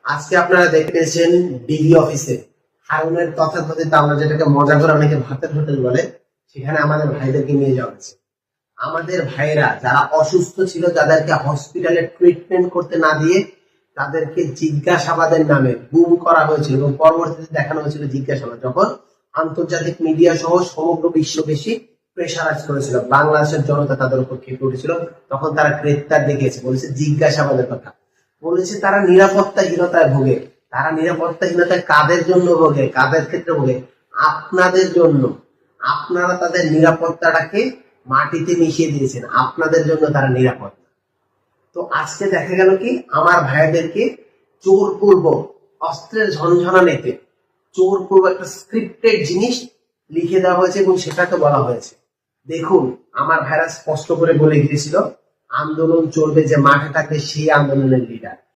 আজকে আপনারা দেখতেছেন ডিবি অফিসে হারুনের তথাকথিত আমরা যেটাকে মজা করে অনেকে ভাতের হোটেল বলে, সেখানে আমাদের ভাইদেরকে নিয়ে যাওয়া হয়েছে। আমাদের ভাইরা যারা অসুস্থ ছিল, যাদেরকে হসপিটালে ট্রিটমেন্ট করতে না দিয়ে তাদেরকে জিজ্ঞাসাবাদের নামে গুম করা হয়েছিল এবং পরবর্তীতে দেখানো হয়েছিল জিজ্ঞাসাবাদ, যখন আন্তর্জাতিক মিডিয়া সহ সমগ্র বিশ্ব বেশি প্রেশারাইজ করেছিল, বাংলাদেশের জনতা তাদের উপর খেপে উঠেছিল, তখন তারা গ্রেপ্তার দেখিয়েছে, বলেছে জিজ্ঞাসাবাদের কথা, বলেছে তারা নিরাপত্তাহীনতায় ভোগে। তারা নিরাপত্তাহীনতায় কাদের জন্য ভোগে, কাদের ক্ষেত্রে ভোগে? আপনাদের জন্য। আপনারা তাদের নিরাপত্তাটাকে মাটিতে মিশিয়ে দিয়েছেন, আপনাদের জন্য তারা নিরাপদ। তো আজকে দেখা গেল কি, আমার ভাইদেরকে জোরপূর্ব অস্ত্রের ঝনঝনানিতে জোরপূর্ব একটা স্ক্রিপ্টেড জিনিস লিখে দেওয়া হয়েছে এবং সেটাকে বলা হয়েছে। দেখুন, আমার ভাইরা স্পষ্ট করে বলে গিয়েছিল আন্দোলন চলবে, যে মাঠে থাকবে সেই আন্দোলনের লিডার।